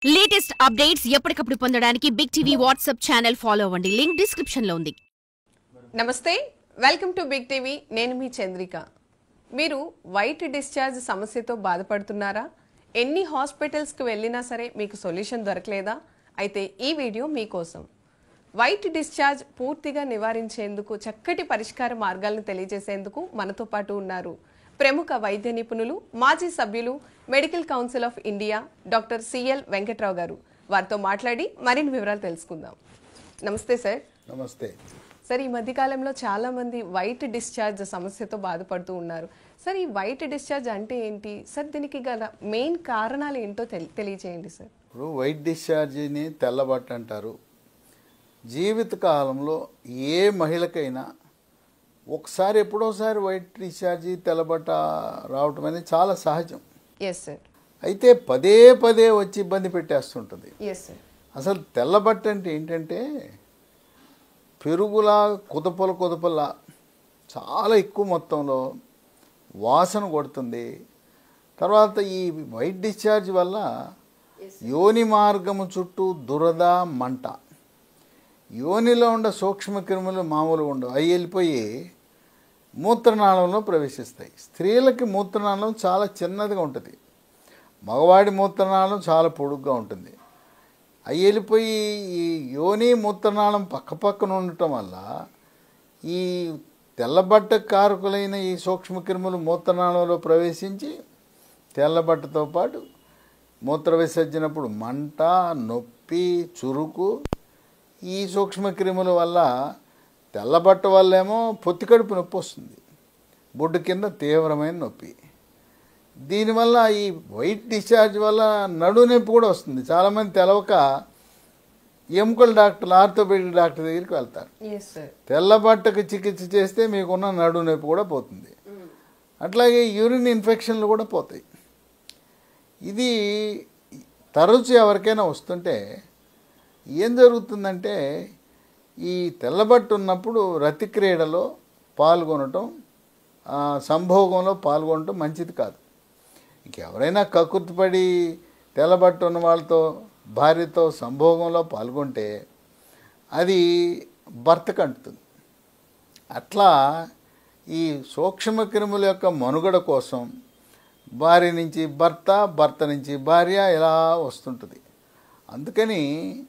Latest updates ఎప్పటికప్పుడు పొందడానికి big TV WhatsApp channel follow అవ్వండి. లింక్ డిస్క్రిప్షన్ లో ఉంది. నమస్తే, వెల్కమ్ టు బిగ్ టీవీ. నేను మీ చంద్రిక. మీరు వైట్ డిశ్చార్జ్ సమస్యతో బాధపడుతున్నారా? ఎన్ని హాస్పిటల్స్కి వెళ్ళినా సరే మీకు సొల్యూషన్ దొరకలేదా? అయితే ఈ వీడియో మీకోసం. వైట్ డిశ్చార్జ్ పూర్తిగా నివారించేందుకు చక్కటి పరిష్కార మార్గాలను తెలియజేసేందుకు మనతో పాటు ఉన్నారు ప్రముఖ వైద్య నిపుణులు, మాజీ సభ్యులు, medical council of India doctor CL Venkatrao గారు. వారితో మాట్లాడి మరిన్ని వివరాలు తెలుసుకుందాం. నమస్తే సార్. నమస్తే సార్, ఈ మధ్యకాలంలో చాలా మంది వైట్ డిశ్చార్జ్ సమస్యతో బాధపడుతూ ఉన్నారు. సార్, ఈ వైట్ డిశ్చార్జ్ అంటే ఏంటి సార్? దీనికి గల మెయిన్ కారణాలు ఏంటో తెలియజేయండి సార్. ఇప్పుడు వైట్ డిశ్చార్జిని తెల్లబట్ట అంటారు. జీవితకాలంలో ఏ మహిళకైనా ఒకసారి ఎప్పుడోసారి వైట్ డిశ్చార్జి తెల్లబట్ట రావటం అనేది చాలా సహజం. Yes sir. అయితే పదే పదే వచ్చి ఇబ్బంది పెట్టేస్తుంటుంది. Yes sir. అసలు తెల్లబట్ట అంటే ఏంటంటే పెరుగులా కుదపలా చాలా ఎక్కువ మొత్తంలో వాసన కొడుతుంది. తర్వాత ఈ వైట్ డిశ్చార్జ్ వల్ల యోని మార్గము చుట్టూ దురద, మంట, యోనిలో ఉండే సూక్ష్మక్రిములు మామూలు ఉండవు, అవి వెళ్ళిపోయి మూత్రనాళంలో ప్రవేశిస్తాయి. స్త్రీలకి మూత్రనాళం చాలా చిన్నదిగా ఉంటుంది, మగవాడి మూత్రనాళం చాలా పొడుగ్గా ఉంటుంది. అవి వెళ్ళిపోయి ఈ యోని మూత్రనాళం పక్కపక్కన ఉండటం వల్ల ఈ తెల్లబట్ట కారకులైన ఈ సూక్ష్మక్రిములు మూత్రనాళంలో ప్రవేశించి తెల్లబట్టతో పాటు మూత్ర విసర్జనప్పుడు మంట, నొప్పి, చురుకు, ఈ సూక్ష్మక్రిముల వల్ల తెల్లబట్ట వల్లేమో పొత్తికడుపు నొప్పి వస్తుంది, బొడ్డు కింద తీవ్రమైన నొప్పి. దీనివల్ల ఈ వైట్ డిశ్చార్జ్ వల్ల నడు నొప్పి కూడా వస్తుంది. చాలామంది తెలవక ఎముకల డాక్టర్, ఆర్థోపెడిక్ డాక్టర్ దగ్గరికి వెళ్తారు. తెల్లబట్టకు చికిత్స చేస్తే మీకున్న నడు నొప్పి కూడా పోతుంది. అట్లాగే యూరిన్ ఇన్ఫెక్షన్లు కూడా పోతాయి. ఇది తరచు ఎవరికైనా వస్తుంటే ఏం జరుగుతుందంటే ఈ తెల్లబట్టు ఉన్నప్పుడు రతిక్రీడలో పాల్గొనటం, సంభోగంలో పాల్గొనటం మంచిది కాదు. ఇంకెవరైనా కకుర్తిపడి తెల్లబట్టు ఉన్న వాళ్ళతో, భార్యతో సంభోగంలో పాల్గొంటే అది భర్తకు అంటుతుంది. అట్లా ఈ సూక్ష్మక్రిముల యొక్క మనుగడ కోసం భార్య నుంచి భర్త, భర్త నుంచి భార్య ఇలా వస్తుంటుంది. అందుకని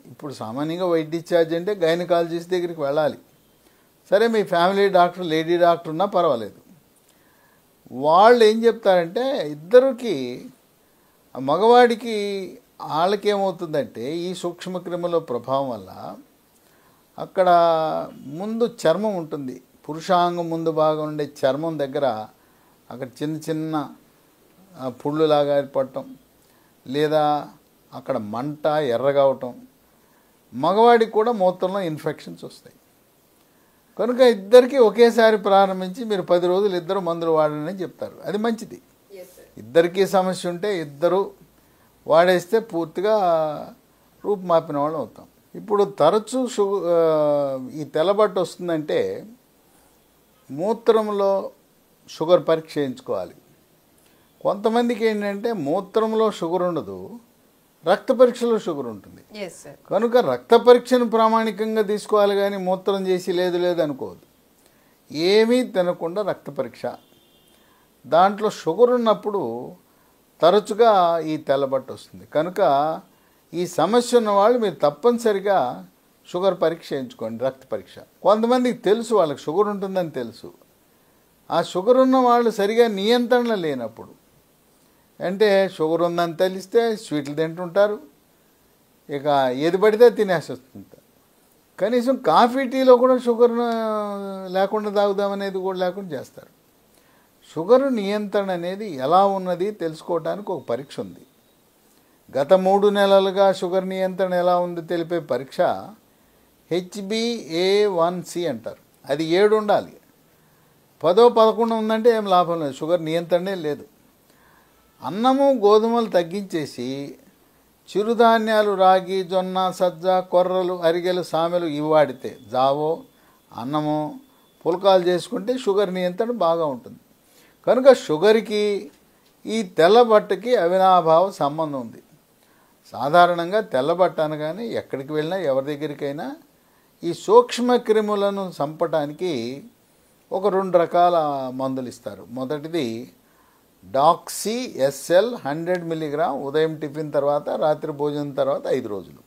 ఇప్పుడు సామాన్యంగా వైట్ డిశ్చార్జ్ అంటే గైనకాలజిస్ట్ దగ్గరికి వెళ్ళాలి. సరే, మీ ఫ్యామిలీ డాక్టర్, లేడీ డాక్టర్ ఉన్నా పర్వాలేదు. వాళ్ళు ఏం చెప్తారంటే ఇద్దరికి, మగవాడికి వాళ్ళకేమవుతుందంటే ఈ సూక్ష్మక్రిముల ప్రభావం వల్ల అక్కడ ముందు చర్మం ఉంటుంది, పురుషాంగం ముందు భాగం ఉండే చర్మం దగ్గర అక్కడ చిన్న చిన్న పుళ్ళులాగా ఏర్పడటం, లేదా అక్కడ మంట, ఎర్రగా అవటం, మగవాడికి కూడా మూత్రంలో ఇన్ఫెక్షన్స్ వస్తాయి. కనుక ఇద్దరికి ఒకేసారి ప్రారంభించి మీరు 10 రోజులు ఇద్దరు మందులు వాడని చెప్తారు. అది మంచిది. ఇద్దరికీ సమస్య ఉంటే ఇద్దరు వాడేస్తే పూర్తిగా రూపుమాపిన వాళ్ళు అవుతాం. ఇప్పుడు తరచూ ఈ తెల్లబట్టు వస్తుందంటే మూత్రంలో షుగర్ పరీక్ష చేయించుకోవాలి. కొంతమందికి ఏంటంటే మూత్రంలో షుగర్ ఉండదు, రక్త పరీక్షలో షుగర్ ఉంటుంది. కనుక రక్త పరీక్షను ప్రామాణికంగా తీసుకోవాలి, కానీ మూత్రం చేసి లేదు అనుకోవద్దు. ఏమీ తినకుండా రక్త పరీక్ష, దాంట్లో షుగర్ ఉన్నప్పుడు తరచుగా ఈ తెల్లబట్టు వస్తుంది. కనుక ఈ సమస్య ఉన్న వాళ్ళు మీరు తప్పనిసరిగా షుగర్ పరీక్ష చేయించుకోండి, రక్త పరీక్ష. కొంతమందికి తెలుసు, వాళ్ళకి షుగర్ ఉంటుందని తెలుసు. ఆ షుగర్ ఉన్న వాళ్ళు సరిగా నియంత్రణ లేనప్పుడు, అంటే షుగర్ ఉందని తెలిస్తే స్వీట్లు తింటుంటారు, ఇక ఏది పడితే తినేస్తుంటారు. కనీసం కాఫీ, టీలో కూడా షుగర్ లేకుండా తాగుదామనేది కూడా లేకుండా చేస్తారు. షుగర్ నియంత్రణ అనేది ఎలా ఉన్నది తెలుసుకోవడానికి ఒక పరీక్ష ఉంది. గత 3 నెలలుగా షుగర్ నియంత్రణ ఎలా ఉంది తెలిపే పరీక్ష HbA1c అంటారు. అది 7 ఉండాలి. 10, 11 ఉందంటే ఏం లాభం లేదు, షుగర్ నియంత్రణే లేదు. అన్నము, గోధుమలు తగ్గించేసి చిరుధాన్యాలు, రాగి, జొన్న, సజ్జ, కొర్రలు, అరిగెలు, సామెలు ఇవి వాడితే, జావో, అన్నము, పుల్కాలు చేసుకుంటే షుగర్ నియంత్రణ బాగా ఉంటుంది. కనుక షుగర్కి ఈ తెల్లబట్టకి అవినాభావ సంబంధం ఉంది. సాధారణంగా తెల్లబట్ట అనగానే ఎక్కడికి వెళ్ళినా ఎవరి దగ్గరికైనా ఈ సూక్ష్మ క్రిములను చంపటానికి ఒక 2 రకాల మందులు ఇస్తారు. మొదటిది డాక్సీ ఎస్ఎల్ 100 మిల్లీగ్రామ్ ఉదయం టిఫిన్ తర్వాత, రాత్రి భోజనం తర్వాత 5 రోజులు.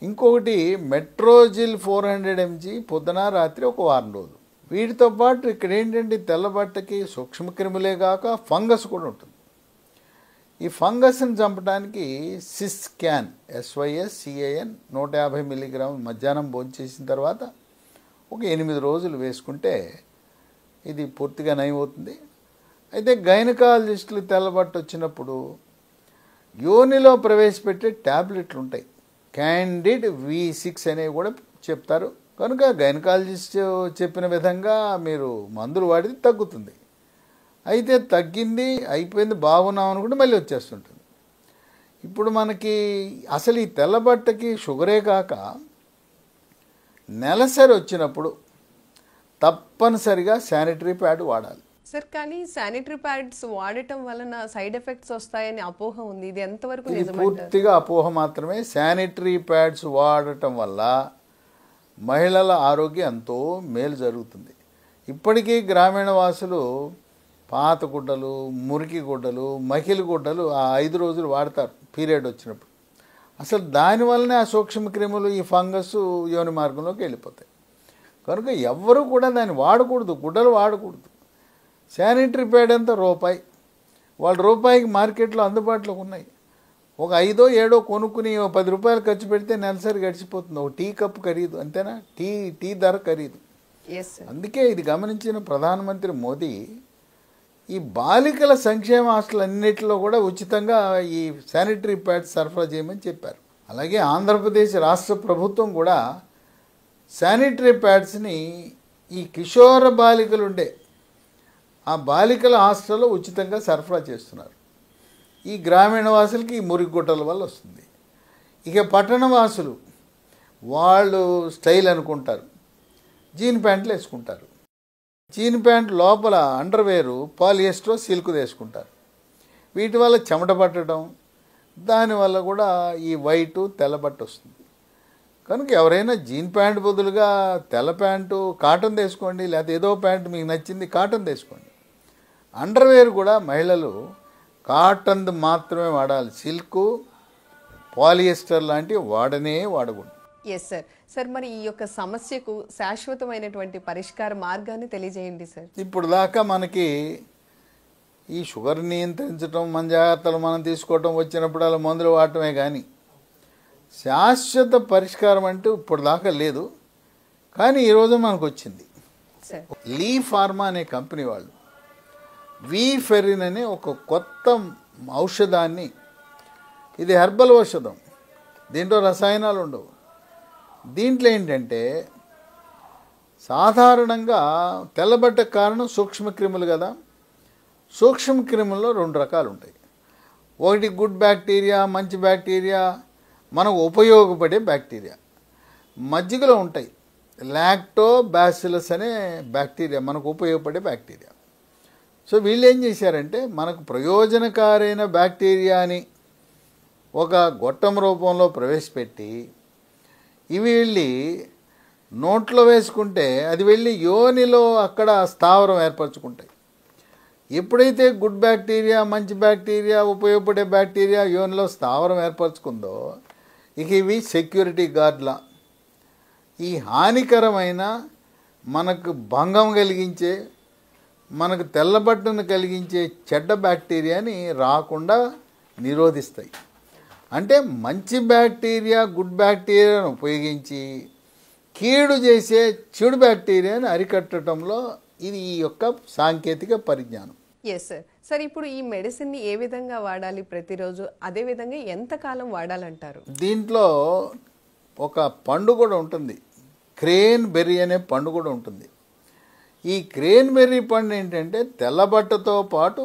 ఇంకొకటి మెట్రోజిల్ 400 mg పొద్దున రాత్రి ఒక వారం రోజులు. వీటితో పాటు ఇక్కడ ఏంటంటే తెల్లబట్టకి సూక్ష్మక్రిములే కాక ఫంగస్ కూడా ఉంటుంది. ఈ ఫంగస్ని చంపడానికి సిస్కాన్ SYSCAN 150 మిల్లీగ్రాములు మధ్యాహ్నం భోంచేసిన తర్వాత ఒక 8 రోజులు వేసుకుంటే ఇది పూర్తిగా నయమవుతుంది. అయితే గైనకాలజిస్టులు తెల్లబట్ట వచ్చినప్పుడు యోనిలో ప్రవేశపెట్టే ట్యాబ్లెట్లు ఉంటాయి, క్యాండిడ్ V6 అనేవి కూడా చెప్తారు. కనుక గైనకాలజిస్ట్ చెప్పిన విధంగా మీరు మందులు వాడితే తగ్గుతుంది. అయితే తగ్గింది, అయిపోయింది, బాగున్నాం అనుకుంటే మళ్ళీ వచ్చేస్తుంటుంది. ఇప్పుడు మనకి అసలు ఈ తెల్లబట్టకి షుగరే కాక నెలసరి వచ్చినప్పుడు తప్పనిసరిగా శానిటరీ ప్యాడ్ వాడాలి. సార్, కానీ శానిటరీ ప్యాడ్స్ వాడటం వలన సైడ్ ఎఫెక్ట్స్ వస్తాయని అపోహ ఉంది. ఇది ఎంతవరకు నిజమంటారు? పూర్తిగా అపోహ మాత్రమే. శానిటరీ ప్యాడ్స్ వాడటం వల్ల మహిళల ఆరోగ్యం ఎంతో మేలు జరుగుతుంది. ఇప్పటికీ గ్రామీణ వాసులు పాత గుడ్డలు, మురికి గుడ్డలు, మకిలి గుడ్డలు ఆ 5 రోజులు వాడతారు పీరియడ్ వచ్చినప్పుడు. అసలు దానివల్లనే ఆ సూక్ష్మక్రిములు, ఈ ఫంగస్ యోని మార్గంలోకి వెళ్ళిపోతాయి. కనుక ఎవ్వరూ కూడా దాన్ని వాడకూడదు, గుడ్డలు వాడకూడదు. శానిటరీ ప్యాడ్ అంతా రూపాయి, వాళ్ళ రూపాయికి మార్కెట్లో అందుబాటులో ఉన్నాయి. ఒక 5 7 కొనుక్కుని 10 రూపాయలు ఖర్చు పెడితే నెలసరి గడిచిపోతుంది. ఒక టీ కప్పు ఖరీదు అంతేనా, టీ ధర ఖరీదు. అందుకే ఇది గమనించిన ప్రధానమంత్రి మోదీ ఈ బాలికల సంక్షేమ హాస్టల్ అన్నింటిలో కూడా ఉచితంగా ఈ శానిటరీ ప్యాడ్స్ సరఫరా చేయమని చెప్పారు. అలాగే ఆంధ్రప్రదేశ్ రాష్ట్ర ప్రభుత్వం కూడా శానిటరీ ప్యాడ్స్ని ఈ కిషోర బాలికలు ఉండే ఆ బాలికల హాస్టల్లో ఉచితంగా సరఫరా చేస్తున్నారు. ఈ గ్రామీణ వాసులకి ఈ మురికి గుట్టల వల్ల వస్తుంది. ఇక పట్టణ వాసులు వాళ్ళు స్టైల్ అనుకుంటారు, జీన్ ప్యాంట్లు వేసుకుంటారు. జీన్ ప్యాంట్ లోపల అండర్వేరు పాలియస్టర్, సిల్క్ వేసుకుంటారు. వీటి వల్ల చెమట పట్టడం, దానివల్ల కూడా ఈ వైటు తెల్లబట్ట వస్తుంది. కనుక ఎవరైనా జీన్ ప్యాంట్ బదులుగా తెల్ల ప్యాంటు కాటన్ తీసుకోండి, లేకపోతే ఏదో ప్యాంటు మీకు నచ్చింది కాటన్ తీసుకోండి. అండర్వేర్ కూడా మహిళలు కాటన్ మాత్రమే వాడాలి, సిల్క్, పాలియస్టర్ లాంటివి వాడకూడదు. Yes sir. సార్, మరి ఈ యొక్క సమస్యకు శాశ్వతమైనటువంటి పరిష్కార మార్గాన్ని తెలియజేయండి సార్. ఇప్పుడు దాకా మనకి ఈ షుగర్ నియంత్రించడం, మన జాగ్రత్తలు మనం తీసుకోవటం, వచ్చినప్పుడు అలా మందులు వాడటమే కానీ శాశ్వత పరిష్కారం అంటూ ఇప్పుడు దాకా లేదు. కానీ ఈరోజు మనకు వచ్చింది. లీ ఫార్మా అనే కంపెనీ వాళ్ళు వీఫెరిన్ అనే ఒక కొత్త ఔషధాన్ని, ఇది హెర్బల్ ఔషధం, దీంట్లో రసాయనాలు ఉండవు. దీంట్లో ఏంటంటే సాధారణంగా తెల్లబట్టకు కారణం సూక్ష్మక్రిములు కదా. సూక్ష్మక్రిముల్లో 2 రకాలు ఉంటాయి. ఒకటి గుడ్ బ్యాక్టీరియా, మంచి బ్యాక్టీరియా, మనకు ఉపయోగపడే బ్యాక్టీరియా. మజ్జిగలో ఉంటాయి లాక్టోబాసిల్లస్ అనే బ్యాక్టీరియా, మనకు ఉపయోగపడే బ్యాక్టీరియా. సో వీళ్ళు ఏం చేశారంటే మనకు ప్రయోజనకారైన బ్యాక్టీరియాని ఒక గొట్టం రూపంలో ప్రవేశపెట్టి ఇవి వెళ్ళి నోట్లో వేసుకుంటే అది వెళ్ళి యోనిలో అక్కడ స్థావరం ఏర్పరచుకుంటాయి. ఎప్పుడైతే గుడ్ బ్యాక్టీరియా, మంచి బ్యాక్టీరియా, ఉపయోగపడే బ్యాక్టీరియా యోనిలో స్థావరం ఏర్పరచుకుందో ఇక ఇవి సెక్యూరిటీ గార్డ్లా ఈ హానికరమైన, మనకు భంగం కలిగించే, మనకు తెల్లబట్టను కలిగించే చెడ్డ బ్యాక్టీరియాని రాకుండా నిరోధిస్తాయి. అంటే మంచి బ్యాక్టీరియా, గుడ్ బ్యాక్టీరియాను ఉపయోగించి కీడు చేసే చెడు బ్యాక్టీరియాని అరికట్టడంలో ఇది ఈ యొక్క సాంకేతిక పరిజ్ఞానం. Yes sir. సార్, ఇప్పుడు ఈ మెడిసిన్ని ఏ విధంగా వాడాలి ప్రతిరోజు, అదేవిధంగా ఎంతకాలం వాడాలంటారు? దీంట్లో ఒక పండు కూడా ఉంటుంది, క్రేన్ బెర్రీ అనే పండు కూడా ఉంటుంది. ఈ క్రేన్ బెర్రీ పండు ఏంటంటే తెల్లబట్టతో పాటు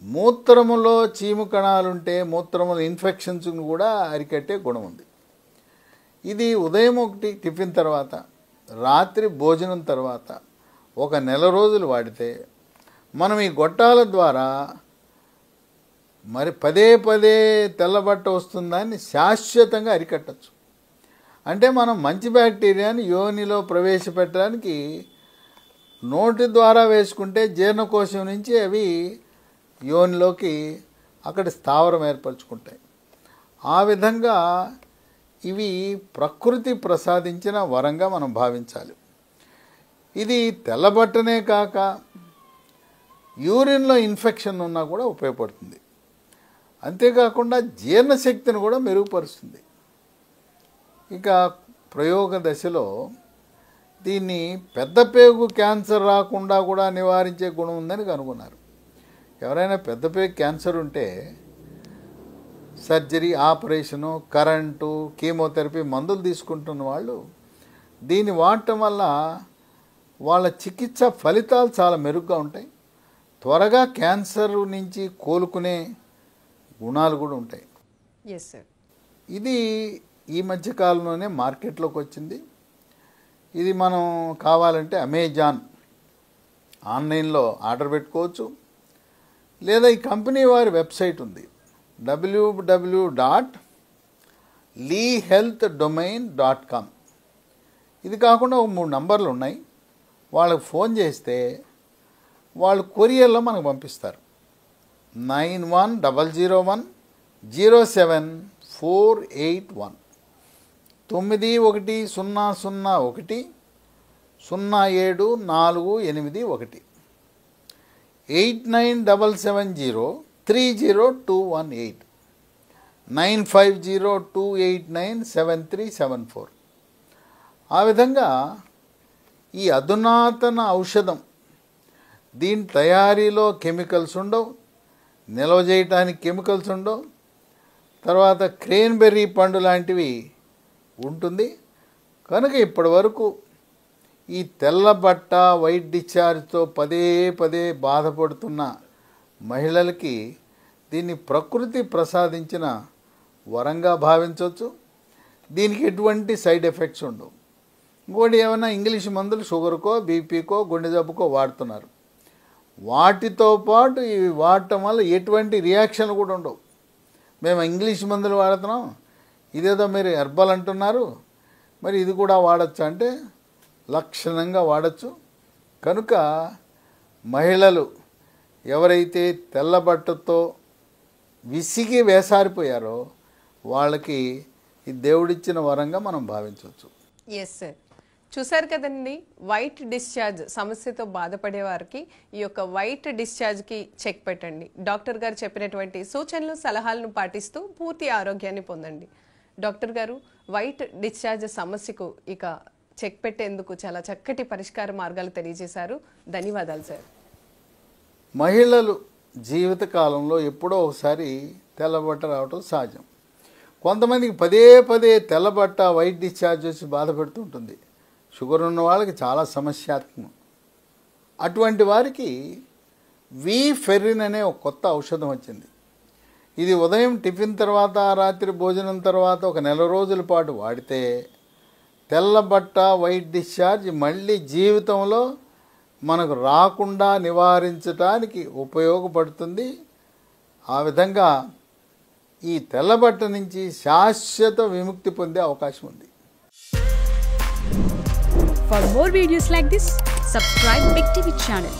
మూత్రములో చీము కణాలుంటే మూత్రముల ఇన్ఫెక్షన్స్ కూడా అరికట్టే గుణం ఉంది. ఇది ఉదయం ఒకటి టిఫిన్ తర్వాత, రాత్రి భోజనం తర్వాత ఒక నెల రోజులు వాడితే మనం ఈ గొట్టాల ద్వారా మరి పదే పదే తెల్లబట్ట వస్తుందాన్ని శాశ్వతంగా అరికట్టచ్చు. అంటే మనం మంచి బ్యాక్టీరియాని యోనిలో ప్రవేశపెట్టడానికి నోటి ద్వారా వేసుకుంటే జీర్ణకోశం నుంచి అవి యోనిలోకి అక్కడ స్థావరం ఏర్పరచుకుంటాయి. ఆ విధంగా ఇవి ప్రకృతి ప్రసాదించిన వరంగా మనం భావించాలి. ఇది తెల్లబట్టనే కాక యూరిన్లో ఇన్ఫెక్షన్ ఉన్నా కూడా ఉపయోగపడుతుంది. అంతేకాకుండా జీర్ణశక్తిని కూడా మెరుగుపరుస్తుంది. ఇక ప్రయోగ దశలో దీన్ని పెద్ద పేగు క్యాన్సర్ రాకుండా కూడా నివారించే గుణం ఉందని కనుగొన్నారు. ఎవరైనా పెద్ద పేగు క్యాన్సర్ ఉంటే సర్జరీ, ఆపరేషను, కరెంటు, కీమోథెరపీ మందులు తీసుకుంటున్న వాళ్ళు దీన్ని వాడటం వల్ల వాళ్ళ చికిత్స ఫలితాలు చాలా మెరుగ్గా ఉంటాయి. త్వరగా క్యాన్సర్ నుంచి కోలుకునే గుణాలు కూడా ఉంటాయి. Yes sir. ఇది ఈ మధ్యకాలంలోనే మార్కెట్లోకి వచ్చింది. ఇది మనం కావాలంటే అమెజాన్ ఆన్లైన్లో ఆర్డర్ పెట్టుకోవచ్చు. లేదా ఈ కంపెనీ వారి వెబ్సైట్ ఉంది, www.leehealthdomain.com. ఇది కాకుండా 3 నంబర్లు ఉన్నాయి. వాళ్ళకి ఫోన్ చేస్తే వాళ్ళు కొరియర్లో మనకు పంపిస్తారు. 9100107481 9100107481 8977030218 9502897374. ఆ విధంగా ఈ అధునాతన ఔషధం, దీని తయారీలో కెమికల్స్ ఉండవు, నిల్వ చేయటానికి కెమికల్స్ ఉండవు, తర్వాత క్రేన్బెర్రీ పండు లాంటివి ఉంటుంది. కనుక ఇప్పటి వరకు ఈ తెల్లబట్ట, వైట్ డిశ్చార్జ్తో పదే పదే బాధపడుతున్న మహిళలకి దీన్ని ప్రకృతి ప్రసాదించిన వరంగా భావించవచ్చు. దీనికి ఎటువంటి సైడ్ ఎఫెక్ట్స్ ఉండవు. ఇంకోటి ఏమైనా ఇంగ్లీష్ మందులు షుగర్కో, బీపీకో, గుండె జబ్బుకో వాడుతున్నారు. వాటితో పాటు ఇవి వాడటం వల్ల ఎటువంటి రియాక్షన్లు కూడా ఉండవు. మేము ఇంగ్లీష్ మందులు వాడుతున్నాం, ఇదేదో మీరు హెర్బల్ అంటున్నారు, మరి ఇది కూడా వాడచ్చు అంటే లక్షణంగా వాడచ్చు. కనుక మహిళలు ఎవరైతే తెల్లబట్టతో విసిగి వేసారిపోయారో వాళ్ళకి ఈ దేవుడిచ్చిన వరంగా మనం భావించవచ్చు. Yes sir. చూసారు కదండి, వైట్ డిశ్చార్జ్ సమస్యతో బాధపడే వారికి ఈ యొక్క వైట్ డిశ్చార్జ్కి చెక్ పెట్టండి. డాక్టర్ గారు చెప్పినటువంటి సూచనలు, సలహాలను పాటిస్తూ పూర్తి ఆరోగ్యాన్ని పొందండి. డాక్టర్ గారు వైట్ డిశ్చార్జ్ సమస్యకు ఇక చెక్ పెట్టేందుకు చాలా చక్కటి పరిష్కార మార్గాలు తెలియజేశారు. ధన్యవాదాలు సార్. మహిళలు జీవితకాలంలో ఎప్పుడో ఒకసారి తెల్లబట్ట రావటం సహజం. కొంతమందికి పదే పదే తెల్లబట్ట, వైట్ డిశ్చార్జ్ వచ్చి బాధపెడుతుంటుంది. షుగర్ ఉన్న వాళ్ళకి చాలా సమస్యాత్మకం. అటువంటి వారికి ఫెర్రిన్ అనే ఒక కొత్త ఔషధం వచ్చింది. ఇది ఉదయం టిఫిన్ తర్వాత, రాత్రి భోజనం తర్వాత ఒక 1 నెల రోజుల పాటు వాడితే తెల్లబట్ట, వైట్ డిశ్చార్జ్ మళ్ళీ జీవితంలో మనకు రాకుండా నివారించడానికి ఉపయోగపడుతుంది. ఆ విధంగా ఈ తెల్లబట్ట నుంచి శాశ్వత విముక్తి పొందే అవకాశం ఉంది. For more videos like this, subscribe Big TV channel.